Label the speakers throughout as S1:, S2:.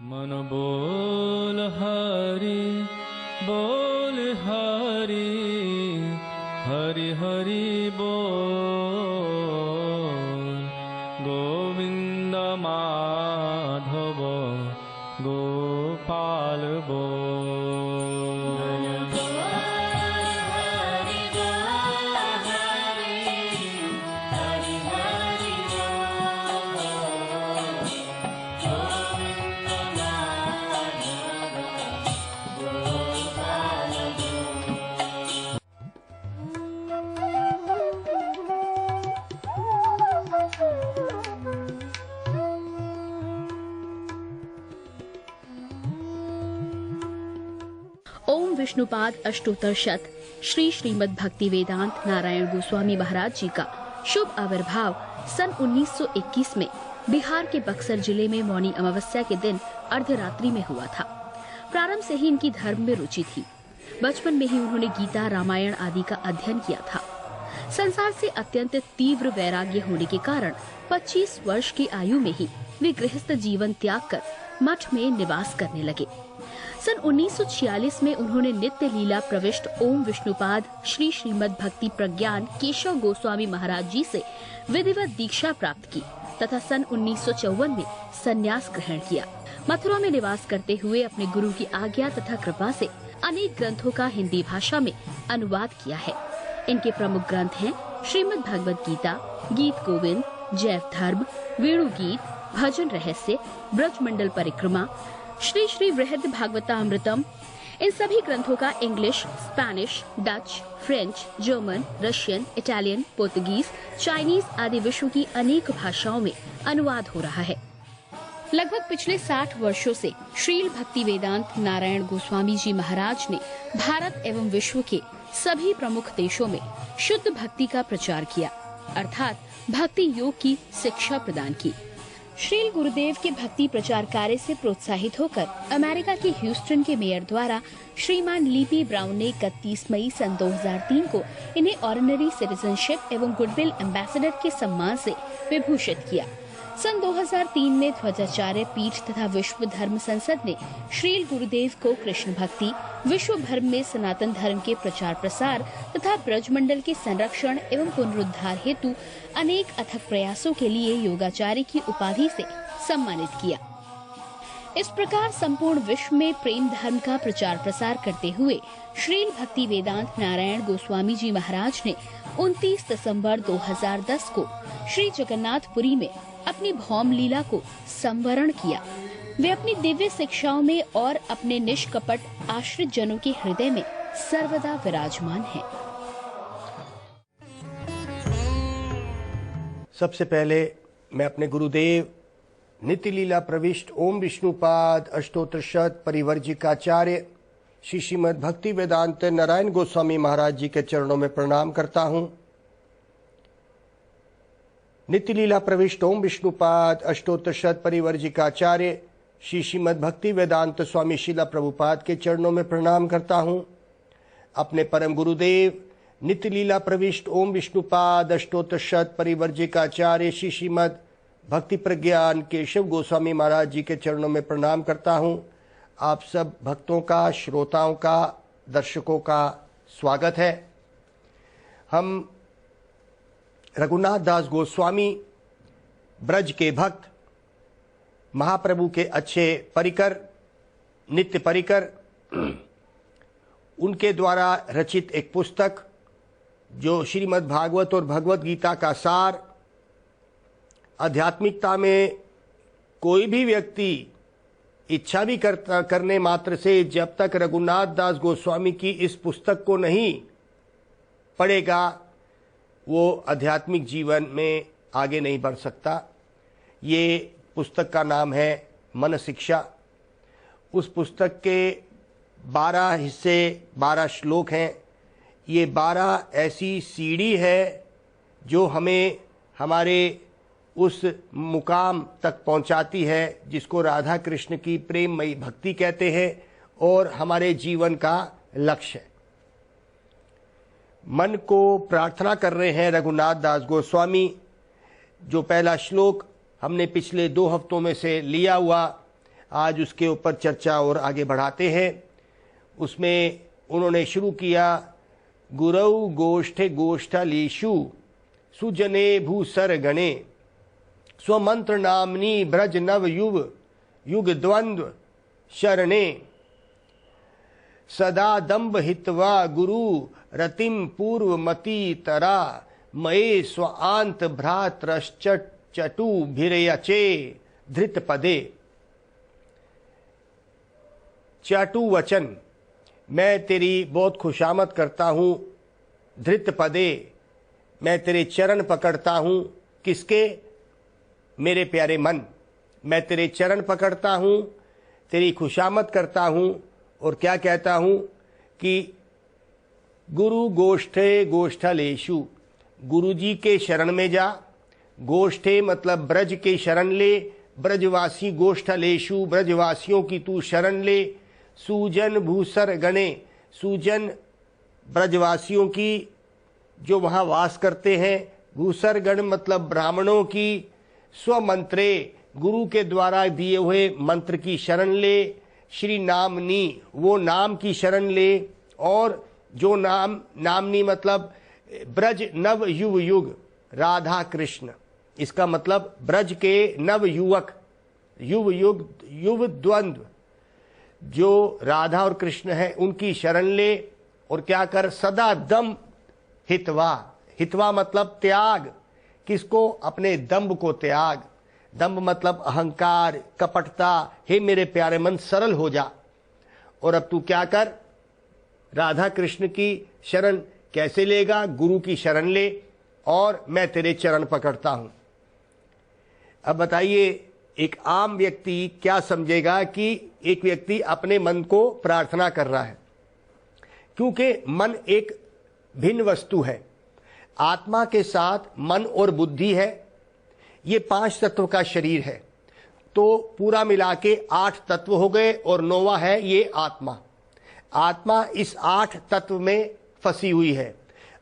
S1: मन बोल हरि हरि हरि बोल गोविंद माधव गोपाल बोल।
S2: ओम विष्णुपाद अष्टोत्तर शत श्री श्रीमद् भक्ति वेदांत नारायण गोस्वामी महाराज जी का शुभ आविर्भाव सन 1921 में बिहार के बक्सर जिले में मौनी अमावस्या के दिन अर्धरात्रि में हुआ था। प्रारंभ से ही इनकी धर्म में रुचि थी। बचपन में ही उन्होंने गीता, रामायण आदि का अध्ययन किया था। संसार से अत्यंत तीव्र वैराग्य होने के कारण 25 वर्ष की आयु में ही वे गृहस्थ जीवन त्याग कर मठ में निवास करने लगे। सन 1946 में उन्होंने नित्य लीला प्रविष्ट ओम विष्णुपाद श्री श्रीमद् भक्ति प्रज्ञान केशव गोस्वामी महाराज जी से विधिवत दीक्षा प्राप्त की तथा सन 1954 में संन्यास ग्रहण किया। मथुरा में निवास करते हुए अपने गुरु की आज्ञा तथा कृपा से अनेक ग्रंथों का हिंदी भाषा में अनुवाद किया है। इनके प्रमुख ग्रंथ हैं श्रीमद् भगवद गीता, गीत गोविंद, जैव धर्म, वेणु गीत, भजन रहस्य, ब्रजमंडल परिक्रमा, श्री श्री वृहद भागवतामृतम। इन सभी ग्रंथों का English, Spanish, Dutch, French, German, Russian, Italian, Portuguese, Chinese आदि विश्व की अनेक भाषाओं में अनुवाद हो रहा है। लगभग पिछले 60 वर्षों से श्रील भक्ति वेदांत नारायण गोस्वामी जी महाराज ने भारत एवं विश्व के सभी प्रमुख देशों में शुद्ध भक्ति का प्रचार किया, अर्थात भक्ति योग की शिक्षा प्रदान की। श्रील गुरुदेव के भक्ति प्रचार कार्य से प्रोत्साहित होकर अमेरिका के ह्यूस्टन के मेयर द्वारा श्रीमान लीपी ब्राउन ने 31 मई सन 2003 को इन्हें ऑर्डिनरी सिटीजनशिप एवं गुडविल एम्बेसडर के सम्मान से विभूषित किया। सन 2003 में ध्वजाचार्य पीठ तथा विश्व धर्म संसद ने श्रील गुरुदेव को कृष्ण भक्ति, विश्व भर में सनातन धर्म के प्रचार प्रसार तथा ब्रजमंडल के संरक्षण एवं पुनरुद्धार हेतु अनेक अथक प्रयासों के लिए योगाचार्य की उपाधि से सम्मानित किया। इस प्रकार संपूर्ण विश्व में प्रेम धर्म का प्रचार प्रसार करते हुए श्रील भक्ति वेदांत नारायण गोस्वामी जी महाराज ने 29 दिसंबर 2010 को श्री जगन्नाथपुरी में अपनी भौम लीला को संवरण किया। वे अपनी दिव्य शिक्षाओं में और अपने निष्कपट आश्रित जनों के हृदय में सर्वदा विराजमान हैं।
S3: सबसे पहले मैं अपने गुरुदेव नित्य लीला प्रविष्ट ओम विष्णुपाद अष्टोत्तर शत परिवर्जिकाचार्य श्री श्रीमद् भक्ति वेदांत नारायण गोस्वामी महाराज जी के चरणों में प्रणाम करता हूँ। नित्य लीला प्रविष्ट ओम विष्णुपाद अष्टोत्तर शत परिवर्जिकाचार्य श्री श्रीमद् भक्ति वेदांत स्वामी शीला प्रभुपाद के चरणों में प्रणाम करता हूँ। अपने परम गुरुदेव नित्य लीला प्रविष्ट ओम विष्णुपाद अष्टोत्तर शत परिवर्जिकाचार्य श्री श्रीमद् भक्ति प्रज्ञान केशव गोस्वामी महाराज जी के चरणों में प्रणाम करता हूँ। आप सब भक्तों का, श्रोताओं का, दर्शकों का स्वागत है। हम रघुनाथ दास गोस्वामी ब्रज के भक्त, महाप्रभु के अच्छे परिकर, नित्य परिकर, उनके द्वारा रचित एक पुस्तक जो श्रीमद् भागवत और भगवत गीता का सार, आध्यात्मिकता में कोई भी व्यक्ति इच्छा भी करने मात्र से जब तक रघुनाथ दास गोस्वामी की इस पुस्तक को नहीं पढ़ेगा वो आध्यात्मिक जीवन में आगे नहीं बढ़ सकता। ये पुस्तक का नाम है मन शिक्षा। उस पुस्तक के 12 हिस्से, 12 श्लोक हैं। ये 12 ऐसी सीढ़ी है जो हमें हमारे उस मुकाम तक पहुंचाती है जिसको राधा कृष्ण की प्रेममयी भक्ति कहते हैं और हमारे जीवन का लक्ष्य है। मन को प्रार्थना कर रहे हैं रघुनाथ दास गोस्वामी। जो पहला श्लोक हमने पिछले 2 हफ्तों में से लिया हुआ, आज उसके ऊपर चर्चा और आगे बढ़ाते हैं। उसमें उन्होंने शुरू किया, गुरौ गोष्ठे गोष्ठालीषु सुजने भूसर गणे स्वमंत्र नामनी ब्रज नव युग युग द्वंद्व शरणे सदा दम्भ हित्वा गुरु रतिम पूर्वमती तरा मये स्वांत भ्रातरश्चट चटु भिरयचे धृत पदे। चाटु वचन, मैं तेरी बहुत खुशामद करता हूँ। धृत पदे, मैं तेरे चरण पकड़ता हूँ। किसके? मेरे प्यारे मन, मैं तेरे चरण पकड़ता हूँ, तेरी खुशामद करता हूँ। और क्या कहता हूँ कि गुरु गोष्ठे गोष्ठालेषु, गुरु जी के शरण में जा। गोष्ठे मतलब ब्रज के शरण ले, ब्रजवासी गोष्ठालेषु, ब्रजवासियों की तू शरण ले। सूजन भूसर गणे, सूजन ब्रजवासियों की जो वहाँ वास करते हैं। भूसर गण मतलब ब्राह्मणों की। स्वमंत्रे, गुरु के द्वारा दिए हुए मंत्र की शरण ले। श्री नामनी, वो नाम की शरण ले। और जो नामनी मतलब ब्रज नव युग युग, राधा कृष्ण, इसका मतलब ब्रज के नव युवक, युग युग युग द्वंद्व, जो राधा और कृष्ण है उनकी शरण ले। और क्या कर? सदा दम हितवा, हितवा मतलब त्याग। किसको? अपने दम्भ को त्याग। दम्भ मतलब अहंकार, कपटता। हे मेरे प्यारे मन, सरल हो जा। और अब तू क्या कर? राधा कृष्ण की शरण कैसे लेगा? गुरु की शरण ले, और मैं तेरे चरण पकड़ता हूं। अब बताइए, एक आम व्यक्ति क्या समझेगा कि एक व्यक्ति अपने मन को प्रार्थना कर रहा है, क्योंकि मन एक भिन्न वस्तु है। आत्मा के साथ मन और बुद्धि है। ये 5 तत्व का शरीर है, तो पूरा मिला के 8 तत्व हो गए, और 9वां है ये आत्मा। आत्मा इस 8 तत्व में फंसी हुई है।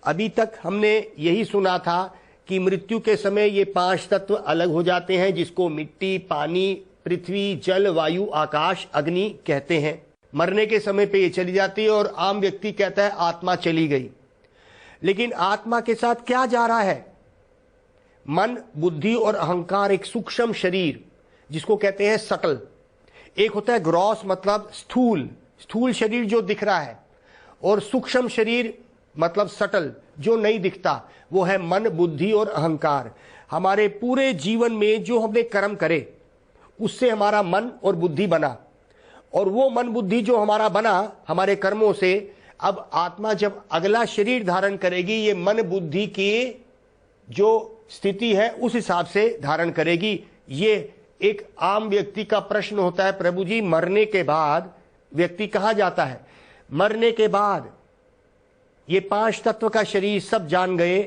S3: अभी तक हमने यही सुना था कि मृत्यु के समय ये 5 तत्व अलग हो जाते हैं, जिसको मिट्टी, पानी, पृथ्वी, जल, वायु, आकाश, अग्नि कहते हैं। मरने के समय पे ये चली जाती है, और आम व्यक्ति कहता है आत्मा चली गई। लेकिन आत्मा के साथ क्या जा रहा है? मन, बुद्धि और अहंकार, एक सूक्ष्म शरीर जिसको कहते हैं सटल। एक होता है ग्रॉस मतलब स्थूल, स्थूल शरीर जो दिख रहा है, और सूक्ष्म शरीर मतलब सटल जो नहीं दिखता, वो है मन, बुद्धि और अहंकार। हमारे पूरे जीवन में जो हमने कर्म करे उससे हमारा मन और बुद्धि बना, और वो मन बुद्धि जो हमारा बना हमारे कर्मों से, अब आत्मा जब अगला शरीर धारण करेगी, ये मन बुद्धि की जो स्थिति है उस हिसाब से धारण करेगी। ये एक आम व्यक्ति का प्रश्न होता है, प्रभु जी मरने के बाद व्यक्ति कहाँ जाता है? मरने के बाद ये 5 तत्व का शरीर सब जान गए,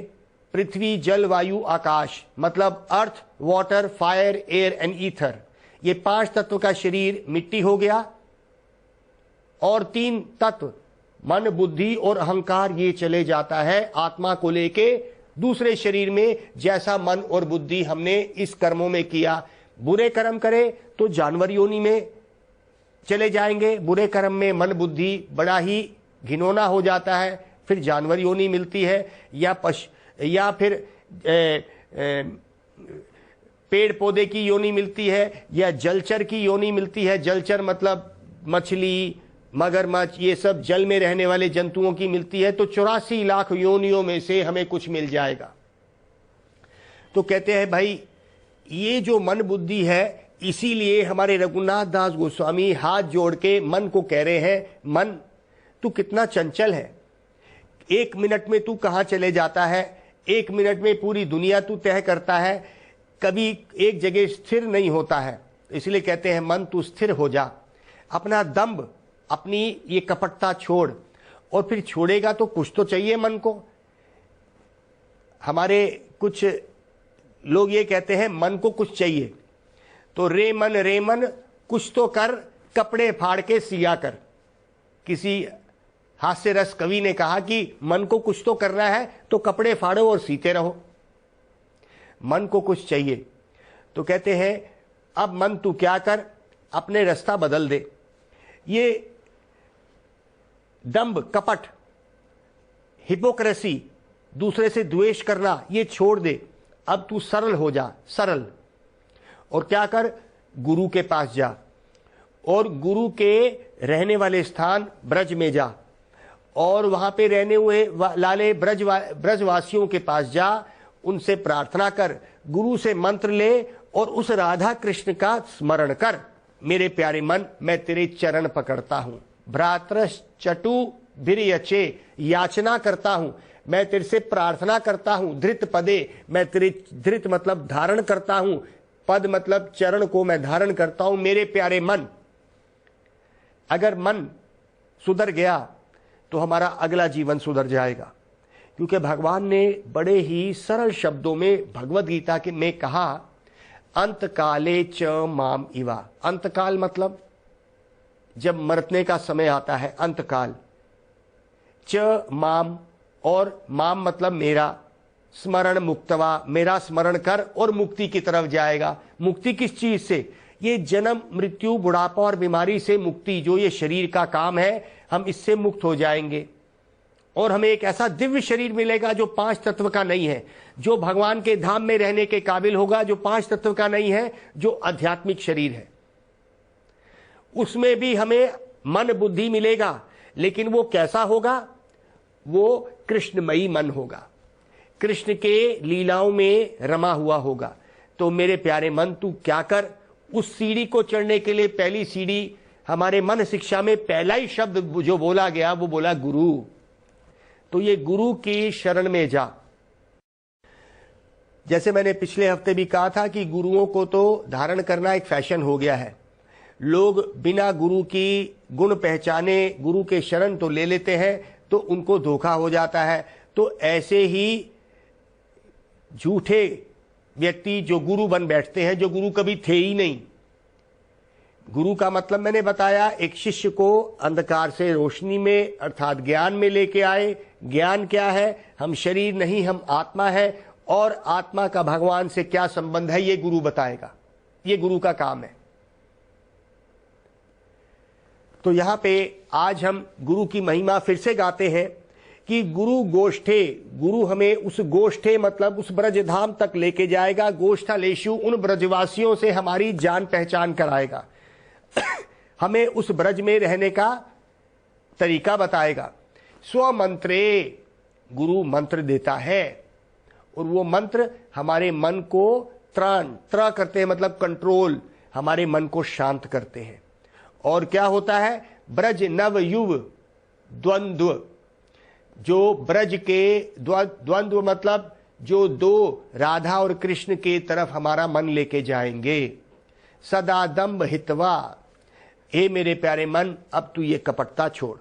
S3: पृथ्वी, जल, वायु, आकाश, मतलब earth, water, fire, air and ether. ये 5 तत्व का शरीर मिट्टी हो गया, और 3 तत्व मन, बुद्धि और अहंकार ये चले जाता है आत्मा को लेके दूसरे शरीर में। जैसा मन और बुद्धि हमने इस कर्मों में किया, बुरे कर्म करे तो जानवर योनि में चले जाएंगे। बुरे कर्म में मन बुद्धि बड़ा ही घिनौना हो जाता है, फिर जानवर योनि मिलती है, या फिर पेड़ पौधे की योनि मिलती है, या जलचर की योनि मिलती है। जलचर मतलब मछली, मगरमच्छ, ये सब जल में रहने वाले जंतुओं की मिलती है। तो 84 लाख योनियों में से हमें कुछ मिल जाएगा। तो कहते हैं भाई ये जो मन बुद्धि है, इसीलिए हमारे रघुनाथ दास गोस्वामी हाथ जोड़ के मन को कह रहे हैं, मन तू कितना चंचल है, 1 मिनट में तू कहाँ चले जाता है, 1 मिनट में पूरी दुनिया तू तय करता है, कभी एक जगह स्थिर नहीं होता है। इसलिए कहते हैं मन तू स्थिर हो जा, अपना दम्भ, अपनी ये कपटता छोड़। और फिर छोड़ेगा तो कुछ तो चाहिए मन को। हमारे कुछ लोग ये कहते हैं मन को कुछ चाहिए, तो रे मन कुछ तो कर, कपड़े फाड़ के सिया कर। किसी हास्य रस कवि ने कहा कि मन को कुछ तो करना है तो कपड़े फाड़ो और सीते रहो। मन को कुछ चाहिए, तो कहते हैं अब मन तू क्या कर, अपने रास्ता बदल दे। ये दंभ, कपट, हिपोक्रेसी, दूसरे से द्वेष करना, ये छोड़ दे। अब तू सरल हो जा, सरल। और क्या कर, गुरु के पास जा और गुरु के रहने वाले स्थान ब्रज में जा और वहां पे रहने हुए लाले ब्रजवासियों के पास जा, उनसे प्रार्थना कर, गुरु से मंत्र ले और उस राधा कृष्ण का स्मरण कर। मेरे प्यारे मन, मैं तेरे चरण पकड़ता हूं, भ्रातृचटु भिर्यचे, याचना करता हूं, मैं तेरे से प्रार्थना करता हूं। धृत पदे, मैं तेरे, धृत मतलब धारण करता हूं, पद मतलब चरण को मैं धारण करता हूं। मेरे प्यारे मन, अगर मन सुधर गया तो हमारा अगला जीवन सुधर जाएगा, क्योंकि भगवान ने बड़े ही सरल शब्दों में भगवद गीता के में कहा, अंतकाले च माम इवा। अंतकाल मतलब जब मरने का समय आता है, अंतकाल। च माम, और माम मतलब मेरा, स्मरण मुक्तवा, मेरा स्मरण कर और मुक्ति की तरफ जाएगा। मुक्ति किस चीज से? ये जन्म, मृत्यु, बुढ़ापा और बीमारी से मुक्ति, जो ये शरीर का काम है, हम इससे मुक्त हो जाएंगे और हमें एक ऐसा दिव्य शरीर मिलेगा जो 5 तत्व का नहीं है, जो भगवान के धाम में रहने के काबिल होगा, जो 5 तत्व का नहीं है, जो आध्यात्मिक शरीर है। उसमें भी हमें मन बुद्धि मिलेगा, लेकिन वो कैसा होगा? वो कृष्णमयी मन होगा, कृष्ण के लीलाओं में रमा हुआ होगा। तो मेरे प्यारे मन, तू क्या कर, उस सीढ़ी को चढ़ने के लिए पहली सीढ़ी, हमारे मन शिक्षा में पहला ही शब्द जो बोला गया वो बोला गुरु। तो ये गुरु की शरण में जा। जैसे मैंने पिछले हफ्ते भी कहा था कि गुरुओं को तो धारण करना एक फैशन हो गया है। लोग बिना गुरु की गुण पहचाने गुरु के शरण तो ले लेते हैं, तो उनको धोखा हो जाता है। तो ऐसे ही झूठे व्यक्ति जो गुरु बन बैठते हैं, जो गुरु कभी थे ही नहीं। गुरु का मतलब मैंने बताया, एक शिष्य को अंधकार से रोशनी में अर्थात ज्ञान में लेके आए। ज्ञान क्या है? हम शरीर नहीं, हम आत्मा है, और आत्मा का भगवान से क्या संबंध है, ये गुरु बताएगा। ये गुरु का काम है। तो यहां पे आज हम गुरु की महिमा फिर से गाते हैं कि गुरु गोष्ठे, गुरु हमें उस गोष्ठे मतलब उस ब्रजधाम तक लेके जाएगा। गोष्ठालेशु, उन ब्रजवासियों से हमारी जान पहचान कराएगा। हमें उस ब्रज में रहने का तरीका बताएगा। स्वमंत्रे, गुरु मंत्र देता है और वो मंत्र हमारे मन को त्र करते हैं, मतलब कंट्रोल, हमारे मन को शांत करते हैं। और क्या होता है? ब्रज नव युव द्वंद्व, जो ब्रज के द्वंद्व मतलब जो दो राधा और कृष्ण के तरफ हमारा मन लेके जाएंगे। सदा दंभ हितवा, हे मेरे प्यारे मन, अब तू ये कपटता छोड़।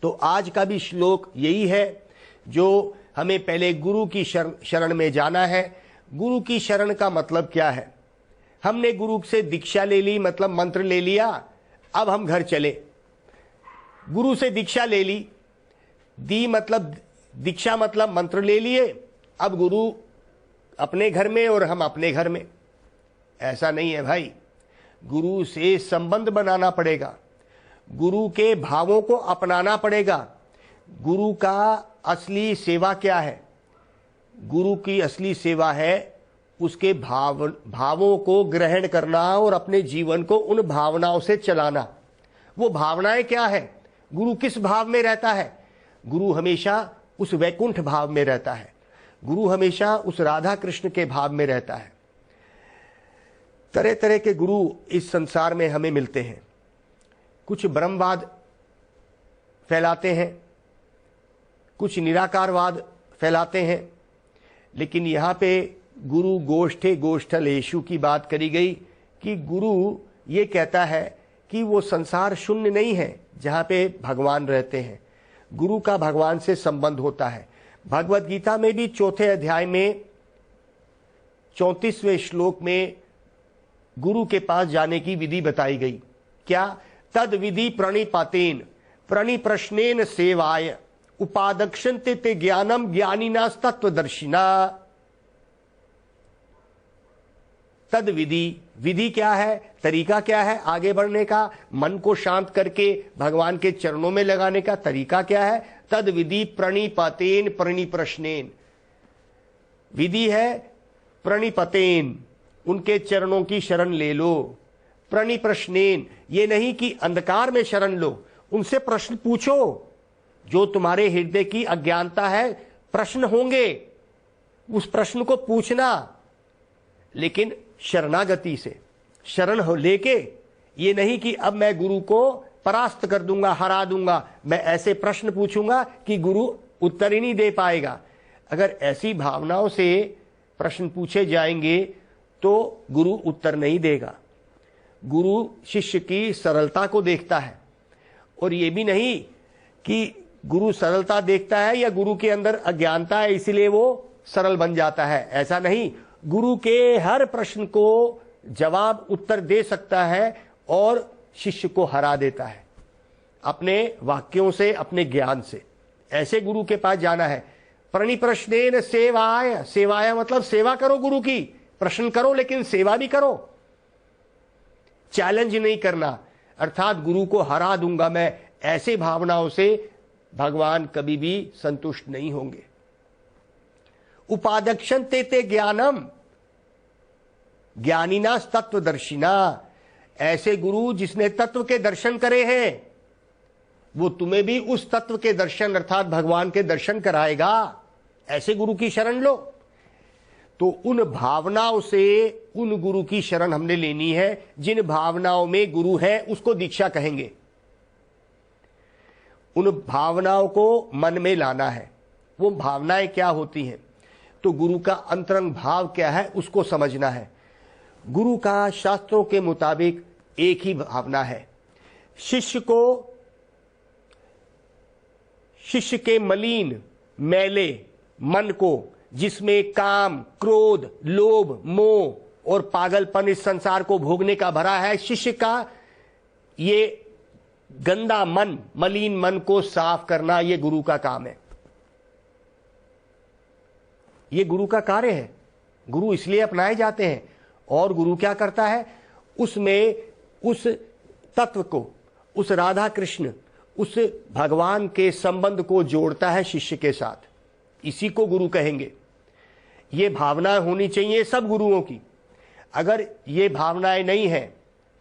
S3: तो आज का भी श्लोक यही है, जो हमें पहले गुरु की शरण में जाना है। गुरु की शरण का मतलब क्या है? हमने गुरु से दीक्षा ले ली, मतलब मंत्र ले लिया, अब हम घर चले। गुरु से दीक्षा ले ली, दी मतलब दीक्षा मतलब मंत्र ले लिए, अब गुरु अपने घर में और हम अपने घर में। ऐसा नहीं है भाई, गुरु से संबंध बनाना पड़ेगा, गुरु के भावों को अपनाना पड़ेगा। गुरु का असली सेवा क्या है? गुरु की असली सेवा है उसके भावों को ग्रहण करना और अपने जीवन को उन भावनाओं से चलाना। वो भावनाएं क्या है? गुरु किस भाव में रहता है? गुरु हमेशा उस वैकुंठ भाव में रहता है। गुरु हमेशा उस राधा कृष्ण के भाव में रहता है। तरह तरह के गुरु इस संसार में हमें मिलते हैं। कुछ ब्रह्मवाद फैलाते हैं, कुछ निराकारवाद फैलाते हैं, लेकिन यहाँ पे गुरु गोष्ठे गोष्ठलेशु की बात करी गई कि गुरु ये कहता है कि वो संसार शून्य नहीं है जहाँ पे भगवान रहते हैं। गुरु का भगवान से संबंध होता है। भगवद गीता में भी 4थे अध्याय में 34वें श्लोक में गुरु के पास जाने की विधि बताई गई। क्या? तद विधि प्रणिपातेन प्रणिप्रश्नेन सेवाय उपादक्षन्ते ते ज्ञानम ज्ञानिनास्तत्वदर्शिना। तद विधि, विधि क्या है, तरीका क्या है आगे बढ़ने का, मन को शांत करके भगवान के चरणों में लगाने का तरीका क्या है। तद विधि प्रणिपतेन प्रणिप्रश्नेन, विधि है प्रणिपतेन, उनके चरणों की शरण ले लो। प्रणिप्रश्नेन, ये नहीं कि अंधकार में शरण लो, उनसे प्रश्न पूछो। जो तुम्हारे हृदय की अज्ञानता है, प्रश्न होंगे, उस प्रश्न को पूछना, लेकिन शरणागति से, शरण हो लेके। ये नहीं कि अब मैं गुरु को परास्त कर दूंगा, हरा दूंगा, मैं ऐसे प्रश्न पूछूंगा कि गुरु उत्तर ही नहीं दे पाएगा। अगर ऐसी भावनाओं से प्रश्न पूछे जाएंगे तो गुरु उत्तर नहीं देगा। गुरु शिष्य की सरलता को देखता है, और ये भी नहीं कि गुरु सरलता देखता है या गुरु के अंदर अज्ञानता है इसलिए वो सरल बन जाता है, ऐसा नहीं। गुरु के हर प्रश्न को जवाब उत्तर दे सकता है और शिष्य को हरा देता है अपने वाक्यों से, अपने ज्ञान से। ऐसे गुरु के पास जाना है। प्रणिप्रश्नेन सेवाय, सेवाय मतलब सेवा करो गुरु की, प्रश्न करो लेकिन सेवा भी करो, चैलेंज नहीं करना, अर्थात गुरु को हरा दूंगा मैं, ऐसे भावनाओं से भगवान कभी भी संतुष्ट नहीं होंगे। उपादक्षन ते ज्ञानम ज्ञानिना तत्वदर्शिना, ऐसे गुरु जिसने तत्व के दर्शन करे हैं, वो तुम्हें भी उस तत्व के दर्शन अर्थात भगवान के दर्शन कराएगा। ऐसे गुरु की शरण लो। तो उन भावनाओं से उन गुरु की शरण हमने लेनी है, जिन भावनाओं में गुरु है उसको दीक्षा कहेंगे। उन भावनाओं को मन में लाना है। वो भावनाएं क्या होती हैं, तो गुरु का अंतरंग भाव क्या है उसको समझना है। गुरु का शास्त्रों के मुताबिक एक ही भावना है। शिष्य को, शिष्य के मलिन मैले मन को, जिसमें काम, क्रोध, लोभ, मोह और पागलपन इस संसार को भोगने का भरा है, शिष्य का ये गंदा मन, मलिन मन को साफ करना, ये गुरु का काम है, ये गुरु का कार्य है। गुरु इसलिए अपनाए जाते हैं। और गुरु क्या करता है, उसमें उस तत्व को, उस राधा कृष्ण, उस भगवान के संबंध को जोड़ता है शिष्य के साथ। इसी को गुरु कहेंगे। ये भावनाएं होनी चाहिए सब गुरुओं की। अगर ये भावनाएं नहीं है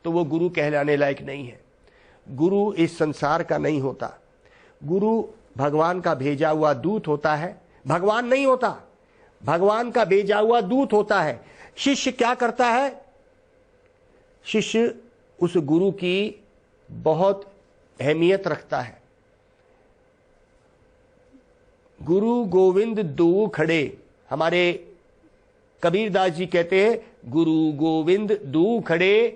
S3: तो वो गुरु कहलाने लायक नहीं है। गुरु इस संसार का नहीं होता। गुरु भगवान का भेजा हुआ दूत होता है, भगवान नहीं होता, भगवान का भेजा हुआ दूत होता है। शिष्य क्या करता है, शिष्य उस गुरु की बहुत अहमियत रखता है। गुरु गोविंद दो खड़े, हमारे कबीरदास जी कहते हैं, गुरु गोविंद दो खड़े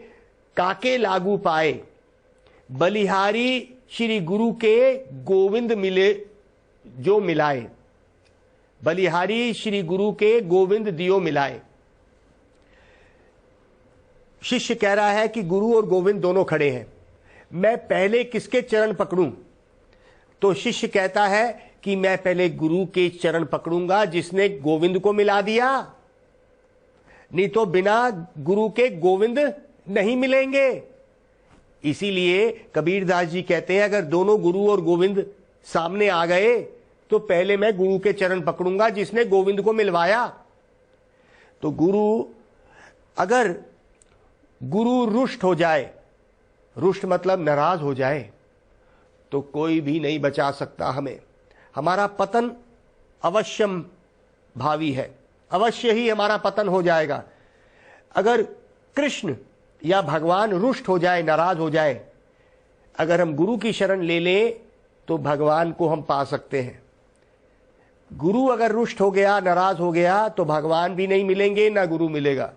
S3: काके लागू पाए, बलिहारी श्री गुरु के गोविंद मिले जो मिलाए, बलिहारी श्री गुरु के गोविंद दियो मिलाए। शिष्य कह रहा है कि गुरु और गोविंद दोनों खड़े हैं, मैं पहले किसके चरण पकड़ूं? तो शिष्य कहता है कि मैं पहले गुरु के चरण पकड़ूंगा जिसने गोविंद को मिला दिया, नहीं तो बिना गुरु के गोविंद नहीं मिलेंगे। इसीलिए कबीरदास जी कहते हैं, अगर दोनों गुरु और गोविंद सामने आ गए तो पहले मैं गुरु के चरण पकड़ूंगा जिसने गोविंद को मिलवाया। तो गुरु, अगर गुरु रुष्ट हो जाए, रुष्ट मतलब नाराज हो जाए, तो कोई भी नहीं बचा सकता हमें। हमारा पतन अवश्यम भावी है, अवश्य ही हमारा पतन हो जाएगा। अगर कृष्ण या भगवान रुष्ट हो जाए, नाराज हो जाए, अगर हम गुरु की शरण ले लें तो भगवान को हम पा सकते हैं। गुरु अगर रुष्ट हो गया, नाराज हो गया, तो भगवान भी नहीं मिलेंगे, ना गुरु मिलेगा।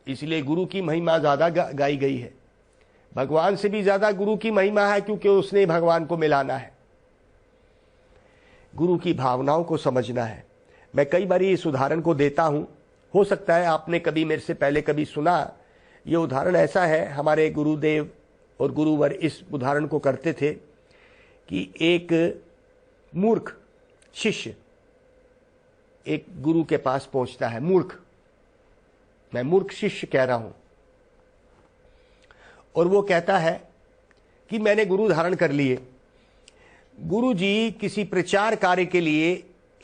S3: इसलिए गुरु की महिमा ज्यादा गाई गई है। भगवान से भी ज्यादा गुरु की महिमा है, क्योंकि उसने भगवान को मिलाना है। गुरु की भावनाओं को समझना है। मैं कई बार इस उदाहरण को देता हूं, हो सकता है आपने कभी मेरे से पहले कभी सुना। ये उदाहरण ऐसा है, हमारे गुरुदेव और गुरुवर इस उदाहरण को करते थे कि एक मूर्ख शिष्य एक गुरु के पास पहुंचता है। मूर्ख मैं मूर्ख शिष्य कह रहा हूं। और वो कहता है कि मैंने गुरु धारण कर लिए। गुरु जी किसी प्रचार कार्य के लिए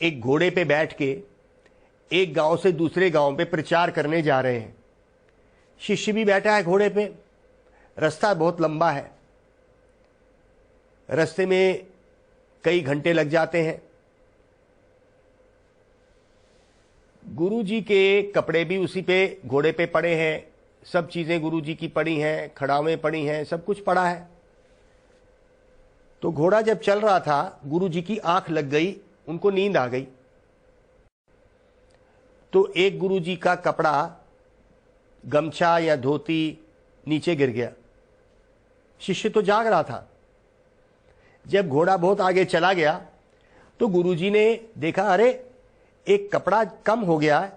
S3: एक घोड़े पे बैठ के एक गांव से दूसरे गांव पे प्रचार करने जा रहे हैं। शिष्य भी बैठा है घोड़े पे। रास्ता बहुत लंबा है, रास्ते में कई घंटे लग जाते हैं। गुरु जी के कपड़े भी उसी पे घोड़े पे पड़े हैं, सब चीजें गुरु जी की पड़ी हैं, खड़ावें पड़ी हैं, सब कुछ पड़ा है। तो घोड़ा जब चल रहा था, गुरु जी की आंख लग गई, उनको नींद आ गई। तो एक गुरु जी का कपड़ा, गमछा या धोती नीचे गिर गया। शिष्य तो जाग रहा था। जब घोड़ा बहुत आगे चला गया तो गुरुजी ने देखा, अरे एक कपड़ा कम हो गया है।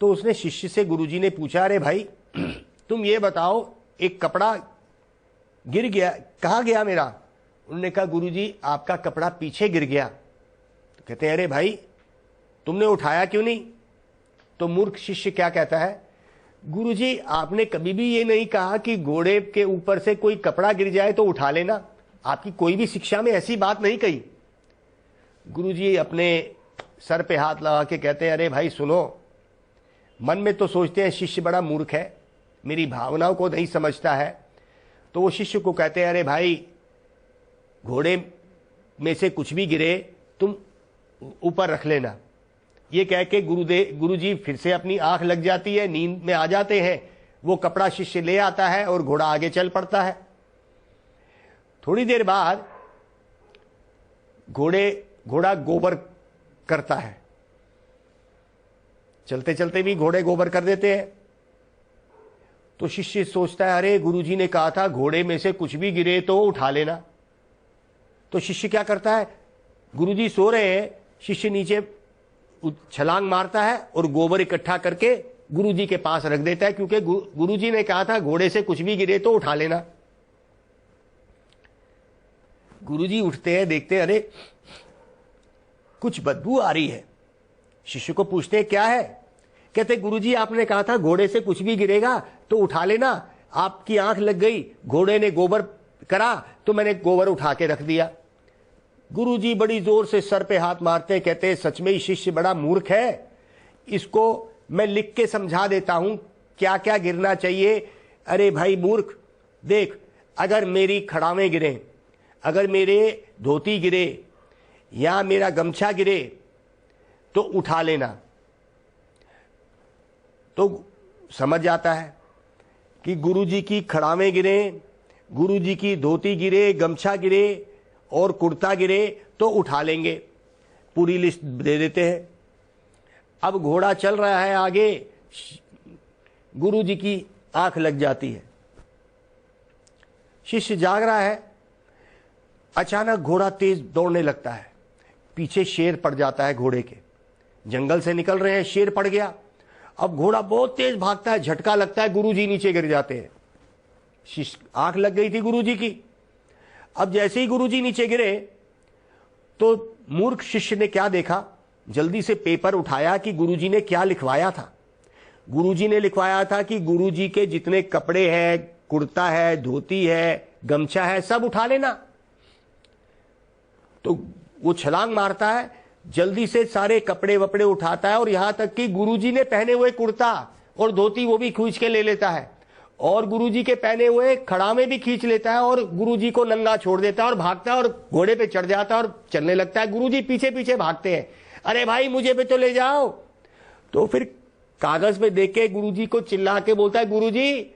S3: तो उसने शिष्य से, गुरुजी ने पूछा, अरे भाई तुम ये बताओ, एक कपड़ा गिर गया, कहाँ गया मेरा? उन्होंने कहा, गुरुजी आपका कपड़ा पीछे गिर गया। तो कहते हैं, अरे भाई तुमने उठाया क्यों नहीं? तो मूर्ख शिष्य क्या कहता है, गुरुजी आपने कभी भी ये नहीं कहा कि घोड़े के ऊपर से कोई कपड़ा गिर जाए तो उठा लेना। आपकी कोई भी शिक्षा में ऐसी बात नहीं कही। गुरुजी अपने सर पे हाथ लगा के कहते हैं, अरे भाई सुनो, मन में तो सोचते हैं शिष्य बड़ा मूर्ख है, मेरी भावनाओं को नहीं समझता है। तो वो शिष्य को कहते हैं, अरे भाई घोड़े में से कुछ भी गिरे तुम ऊपर रख लेना। ये कह के गुरुजी फिर से अपनी आंख लग जाती है, नींद में आ जाते हैं। वो कपड़ा शिष्य ले आता है और घोड़ा आगे चल पड़ता है। थोड़ी देर बाद घोड़ा गोबर करता है। चलते चलते भी घोड़े गोबर कर देते हैं। तो शिष्य सोचता है, अरे गुरुजी ने कहा था घोड़े में से कुछ भी गिरे तो उठा लेना। तो शिष्य क्या करता है, गुरुजी सो रहे हैं, शिष्य नीचे छलांग मारता है और गोबर इकट्ठा करके गुरुजी के पास रख देता है, क्योंकि गुरुजी ने कहा था घोड़े से कुछ भी गिरे तो उठा लेना। गुरुजी उठते हैं, देखते हैं, अरे कुछ बदबू आ रही है। शिष्य को पूछते हैं, क्या है? कहते, गुरुजी आपने कहा था घोड़े से कुछ भी गिरेगा तो उठा लेना। आपकी आंख लग गई, घोड़े ने गोबर करा तो मैंने गोबर उठा के रख दिया। गुरुजी बड़ी जोर से सर पे हाथ मारते हैं, कहते हैं, सच में ही शिष्य बड़ा मूर्ख है। इसको मैं लिख के समझा देता हूं क्या क्या गिरना चाहिए। अरे भाई मूर्ख, देख, अगर मेरी खड़ावें गिरे, अगर मेरे धोती गिरे या मेरा गमछा गिरे तो उठा लेना। तो समझ जाता है कि गुरुजी की खड़ावें गिरे, गुरुजी की धोती गिरे, गमछा गिरे और कुर्ता गिरे तो उठा लेंगे। पूरी लिस्ट दे देते हैं। अब घोड़ा चल रहा है आगे, गुरुजी की आंख लग जाती है। शिष्य जाग रहा है। अचानक घोड़ा तेज दौड़ने लगता है। पीछे शेर पड़ जाता है घोड़े के। जंगल से निकल रहे हैं, शेर पड़ गया। अब घोड़ा बहुत तेज भागता है, झटका लगता है, गुरुजी नीचे गिर जाते हैं। आंख लग गई थी गुरुजी की। अब जैसे ही गुरुजी नीचे गिरे तो मूर्ख शिष्य ने क्या देखा, जल्दी से पेपर उठाया कि गुरुजी ने क्या लिखवाया था। गुरुजी ने लिखवाया था कि गुरुजी के जितने कपड़े हैं, कुर्ता है, धोती है, गमछा है, सब उठा लेना। तो वो छलांग मारता है, जल्दी से सारे कपड़े वपड़े उठाता है और यहां तक कि गुरुजी ने पहने हुए कुर्ता और धोती वो भी खींच के ले लेता है, और गुरुजी के पहने हुए खड़ावे भी खींच लेता है और गुरुजी को नंगा छोड़ देता है और भागता है और घोड़े पे चढ़ जाता है और चलने लगता है। गुरुजी पीछे पीछे भागते हैं, अरे भाई मुझे भी तो ले जाओ। तो फिर कागज पे देख के गुरुजी को चिल्ला के बोलता है, गुरुजी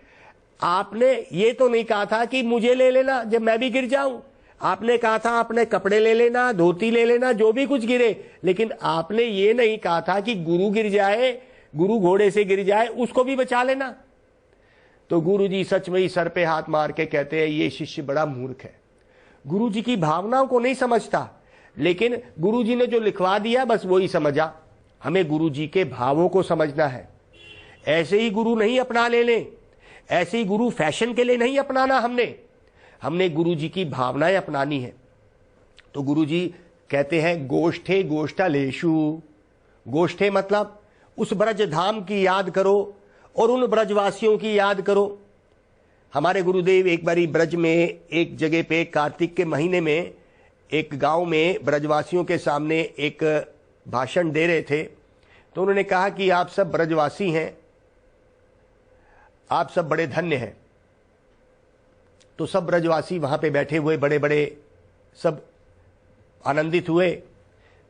S3: आपने ये तो नहीं कहा था कि मुझे ले लेना जब मैं भी गिर जाऊं। आपने कहा था अपने कपड़े ले लेना, धोती ले लेना, जो भी कुछ गिरे, लेकिन आपने ये नहीं कहा था कि गुरु गिर जाए, गुरु घोड़े से गिर जाए उसको भी बचा लेना। तो गुरुजी सच में ही सर पे हाथ मार के कहते हैं, ये शिष्य बड़ा मूर्ख है, गुरुजी की भावनाओं को नहीं समझता, लेकिन गुरुजी ने जो लिखवा दिया बस वही समझा। हमें गुरुजी के भावों को समझना है। ऐसे ही गुरु नहीं अपना लेने, ऐसे ही गुरु फैशन के लिए नहीं अपनाना। हमने गुरुजी की भावनाएं अपनानी है। तो गुरुजी कहते हैं, गोष्ठे गोष्ठालेषु। गोष्ठे मतलब उस ब्रज धाम की याद करो और उन ब्रजवासियों की याद करो। हमारे गुरुदेव एक बारी ब्रज में एक जगह पे कार्तिक के महीने में एक गांव में ब्रजवासियों के सामने एक भाषण दे रहे थे। तो उन्होंने कहा कि आप सब ब्रजवासी हैं, आप सब बड़े धन्य हैं। तो सब ब्रजवासी वहां पे बैठे हुए बड़े बड़े सब आनंदित हुए।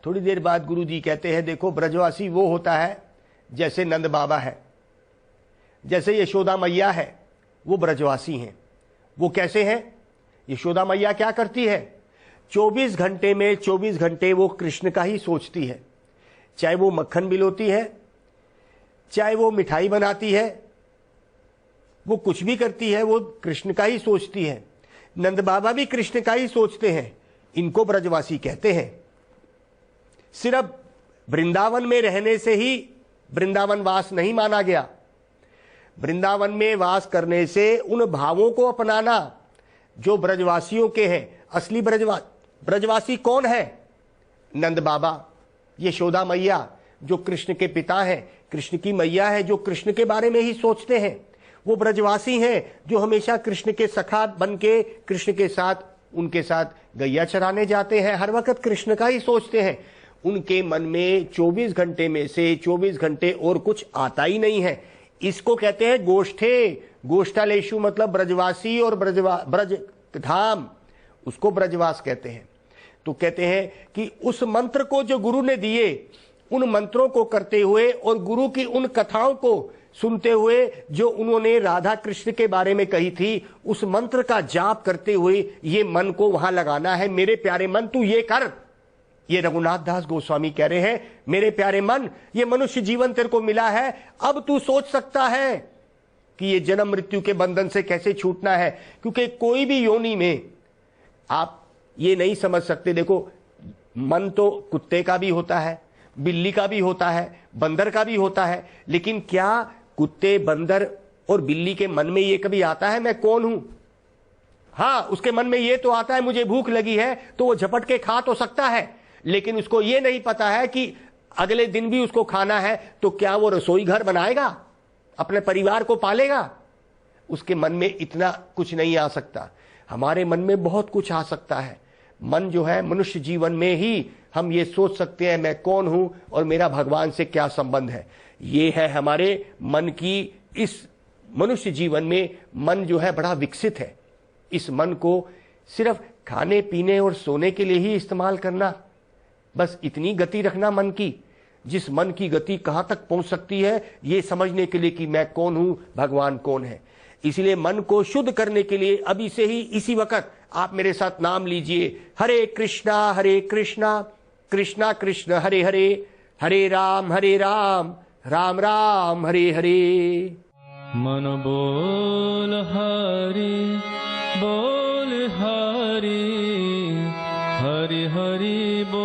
S3: थोड़ी देर बाद गुरु जी कहते हैं, देखो ब्रजवासी वो होता है जैसे नंद बाबा है, जैसे यशोदा मैया है, वो ब्रजवासी हैं। वो कैसे हैं? यशोदा मैया क्या करती है? 24 घंटे में 24 घंटे वो कृष्ण का ही सोचती है। चाहे वो मक्खन बिलोती है, चाहे वो मिठाई बनाती है, वो कुछ भी करती है, वो कृष्ण का ही सोचती है। नंद बाबा भी कृष्ण का ही सोचते हैं। इनको ब्रजवासी कहते हैं। सिर्फ वृंदावन में रहने से ही वृंदावन वास नहीं माना गया। वृंदावन में वास करने से उन भावों को अपनाना जो ब्रजवासियों के हैं। असली ब्रजवासी कौन है? नंद बाबा, यशोदा मैया जो कृष्ण के पिता हैं, कृष्ण की मैया है जो कृष्ण के बारे में ही सोचते हैं। वो ब्रजवासी हैं जो हमेशा कृष्ण के सखा बन के कृष्ण के साथ, उनके साथ गैया चराने जाते हैं, हर वक्त कृष्ण का ही सोचते हैं। उनके मन में 24 घंटे में से 24 घंटे और कुछ आता ही नहीं है। इसको कहते हैं गोष्ठे। गोष्ठालेशु मतलब ब्रजवासी और ब्रज धाम, उसको ब्रजवास कहते हैं। तो कहते हैं कि उस मंत्र को जो गुरु ने दिए, उन मंत्रों को करते हुए और गुरु की उन कथाओं को सुनते हुए जो उन्होंने राधा कृष्ण के बारे में कही थी, उस मंत्र का जाप करते हुए ये मन को वहां लगाना है। मेरे प्यारे मन तू ये कर। ये रघुनाथ दास गोस्वामी कह रहे हैं, मेरे प्यारे मन, ये मनुष्य जीवन तेरे को मिला है, अब तू सोच सकता है कि ये जन्म मृत्यु के बंधन से कैसे छूटना है। क्योंकि कोई भी योनि में आप ये नहीं समझ सकते। देखो, मन तो कुत्ते का भी होता है, बिल्ली का भी होता है, बंदर का भी होता है, लेकिन क्या कुत्ते, बंदर और बिल्ली के मन में ये कभी आता है मैं कौन हूं? हाँ, उसके मन में ये तो आता है मुझे भूख लगी है, तो वो झपट के खा तो सकता है, लेकिन उसको ये नहीं पता है कि अगले दिन भी उसको खाना है। तो क्या वो रसोई घर बनाएगा, अपने परिवार को पालेगा? उसके मन में इतना कुछ नहीं आ सकता। हमारे मन में बहुत कुछ आ सकता है। मन जो है, मनुष्य जीवन में ही हम ये सोच सकते हैं मैं कौन हूं और मेरा भगवान से क्या संबंध है। ये है हमारे मन की, इस मनुष्य जीवन में मन जो है बड़ा विकसित है। इस मन को सिर्फ खाने पीने और सोने के लिए ही इस्तेमाल करना, बस इतनी गति रखना मन की। जिस मन की गति कहां तक पहुंच सकती है ये समझने के लिए कि मैं कौन हूं, भगवान कौन है। इसलिए मन को शुद्ध करने के लिए अभी से ही इसी वक्त आप मेरे साथ नाम लीजिए, हरे कृष्णा कृष्णा कृष्ण हरे हरे, हरे राम राम राम हरे हरे।
S1: मन बोल हरि हरि हरि बोल।